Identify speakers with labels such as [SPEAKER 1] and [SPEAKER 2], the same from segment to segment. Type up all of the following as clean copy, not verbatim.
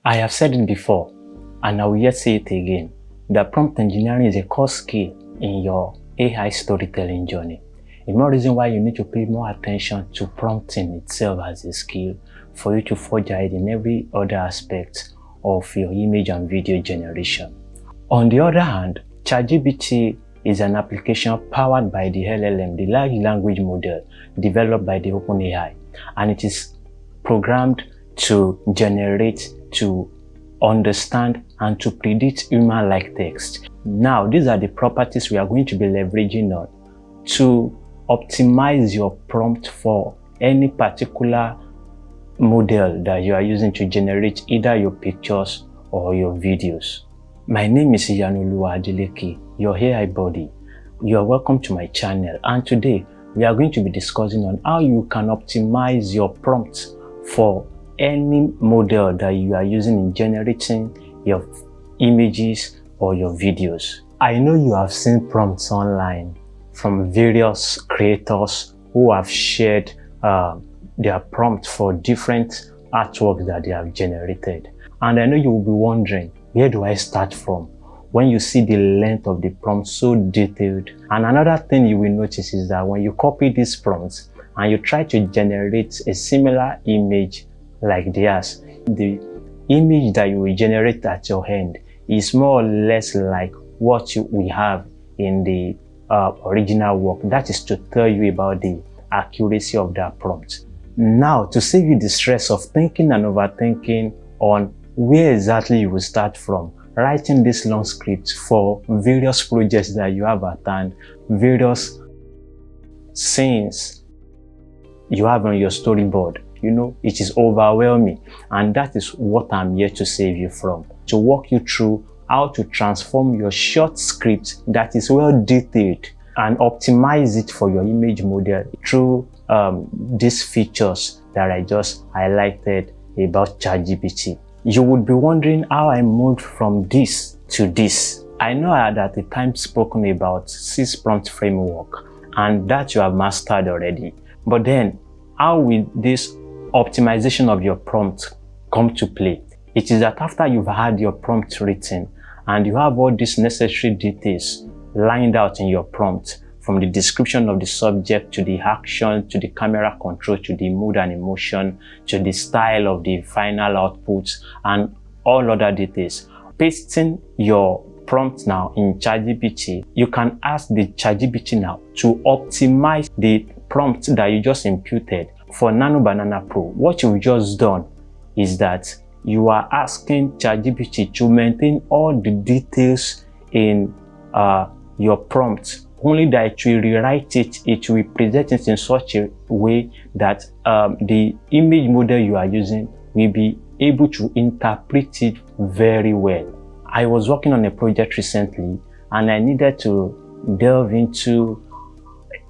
[SPEAKER 1] I have said it before, and I will yet say it again, that prompt engineering is a core skill in your AI storytelling journey. The more reason why you need to pay more attention to prompting itself as a skill for you to forge ahead in every other aspect of your image and video generation. On the other hand, ChatGPT is an application powered by the LLM, the large language model developed by the OpenAI, and it is programmed to generate, to understand, and to predict human-like text. Now, these are the properties we are going to be leveraging on to optimize your prompt for any particular model that you are using to generate either your pictures or your videos. My name is Iyanoluwa Adeleke, your AI buddy. You are welcome to my channel, and today we are going to be discussing on how you can optimize your prompt for any model that you are using in generating your images or your videos. I know you have seen prompts online from various creators who have shared their prompt for different artworks that they have generated. And I know you will be wondering, where do I start from? When you see the length of the prompt so detailed. And another thing you will notice is that when you copy these prompts and you try to generate a similar image like theirs, the image that you will generate at your end is more or less like what we have in the original work. That is to tell you about the accuracy of that prompt. Now, to save you the stress of thinking and overthinking on where exactly you will start from, writing this long script for various projects that you have at hand, various scenes you have on your storyboard, you know, it is overwhelming, and that is what I'm here to save you from, to walk you through how to transform your short script that is well detailed and optimize it for your image model through these features that I just highlighted about ChatGPT. You would be wondering how I moved from this to this. I know I had at the time spoken about 6 prompt framework, and that you have mastered already. But then, how will this optimization of your prompt come to play? It is that after you've had your prompt written and you have all these necessary details lined out in your prompt, from the description of the subject to the action, to the camera control, to the mood and emotion, to the style of the final output, and all other details. Pasting your prompt now in ChatGPT, you can ask the ChatGPT now to optimize the prompt that you just imputed for Nano Banana Pro. What you've just done is that you are asking ChatGPT to maintain all the details in your prompt, only that it will rewrite it, it will present it in such a way that the image model you are using will be able to interpret it very well. I was working on a project recently and I needed to delve into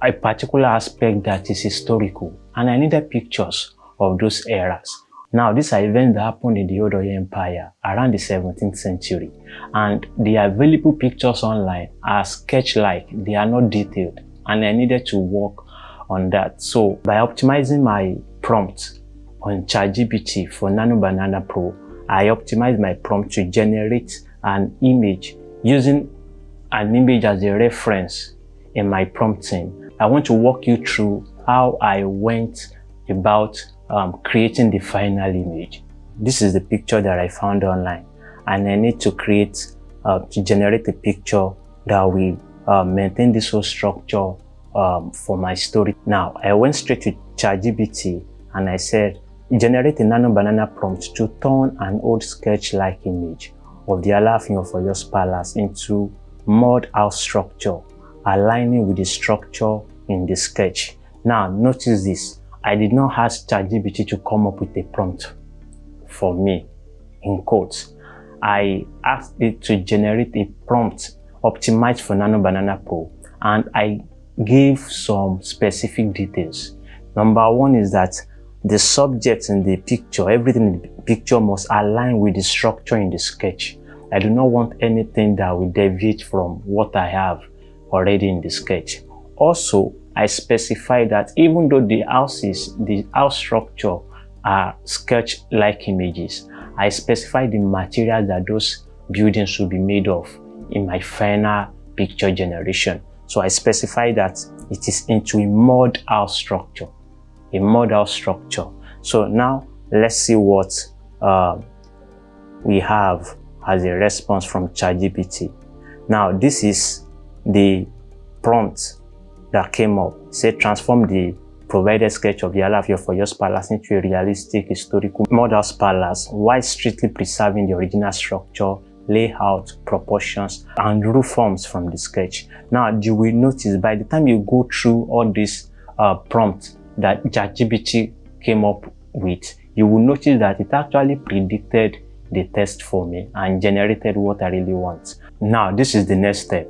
[SPEAKER 1] a particular aspect that is historical, and I needed pictures of those eras. Now, these are events that happened in the Odo Empire around the 17th century, and the available pictures online are sketch-like, they are not detailed, and I needed to work on that. So, by optimizing my prompt on ChatGPT for Nano Banana Pro, I optimized my prompt to generate an image using an image as a reference in my prompting. I want to walk you through how I went about creating the final image. This is the picture that I found online, and I need to create to generate a picture that will maintain this whole structure for my story. Now, I went straight to ChatGPT and I said, generate a Nano Banana prompt to turn an old sketch-like image of the Alaafin of Oyo's palace into mud house structure, aligning with the structure in the sketch. Now, notice this. I did not ask ChatGPT to come up with a prompt for me, in quotes. I asked it to generate a prompt optimized for Nano Banana Pro, and I gave some specific details. Number one is that the subject in the picture, everything in the picture must align with the structure in the sketch. I do not want anything that will deviate from what I have already in the sketch. Also, I specify that even though the house structure are sketch-like images, I specify the materials that those buildings will be made of in my final picture generation. So I specify that it is into a mud house structure. A mud house structure. So now let's see what we have as a response from ChatGPT. Now this is the prompt that came up. Say transform the provided sketch of the Alaafin of Oyo's palace into a realistic historical mud house palace while strictly preserving the original structure, layout, proportions, and roof forms from the sketch. Now you will notice by the time you go through all this prompt that ChatGPT came up with, you will notice that it actually predicted the text for me and generated what I really want. Now this is the next step.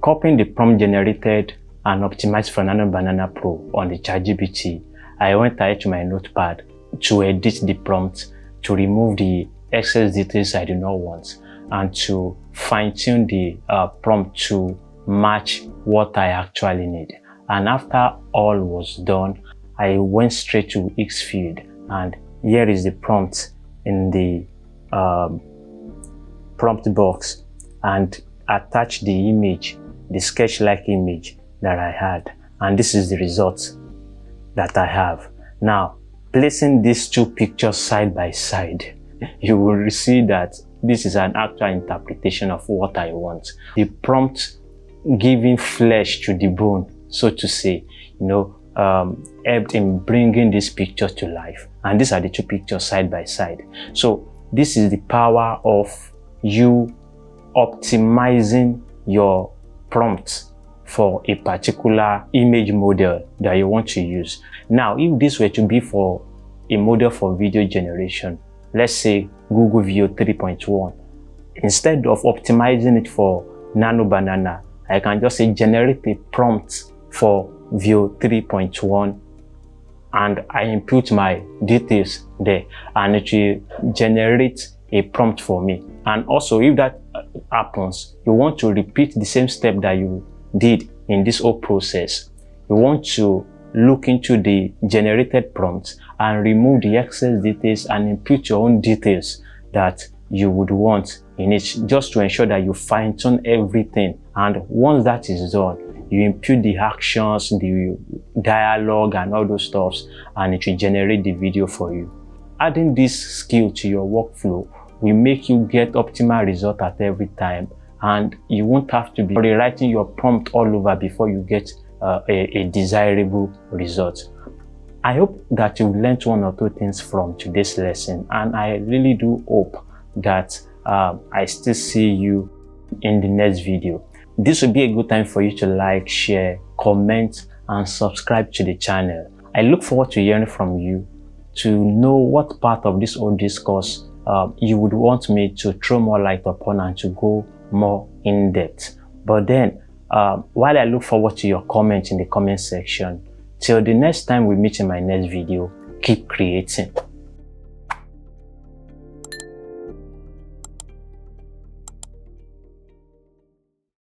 [SPEAKER 1] Copying the prompt generated and optimized for Nano Banana Pro on the ChatGPT, I went ahead to my notepad to edit the prompt, to remove the excess details I do not want, and to fine-tune the prompt to match what I actually need. And after all was done, I went straight to Xfield, and here is the prompt in the prompt box, and attach the image, the sketch-like image that I had, and this is the result that I have. Now, placing these two pictures side by side, you will see that this is an actual interpretation of what I want. The prompt giving flesh to the bone, so to say, helped in bringing these pictures to life. And these are the two pictures side by side. So this is the power of you optimizing your prompt for a particular image model that you want to use. Now, if this were to be for a model for video generation, let's say Google Veo 3.1, instead of optimizing it for Nano Banana, I can just say generate a prompt for Veo 3.1, and I input my details there, and it will generate a prompt for me. And also, if that happens, you want to repeat the same step that you did in this whole process. You want to look into the generated prompts and remove the excess details and input your own details that you would want in it, just to ensure that you fine-tune everything. And once that is done, you input the actions, the dialogue, and all those stuffs, and it will generate the video for you. Adding this skill to your workflow will make you get optimal result at every time, and you won't have to be rewriting your prompt all over before you get a desirable result. I hope that you've learned one or two things from today's lesson, and I really do hope that I still see you in the next video. This will be a good time for you to like, share, comment, and subscribe to the channel. I look forward to hearing from you to know what part of this whole discourse you would want me to throw more light upon and to go more in depth. But then, while I look forward to your comments in the comment section, till the next time we meet in my next video, keep creating.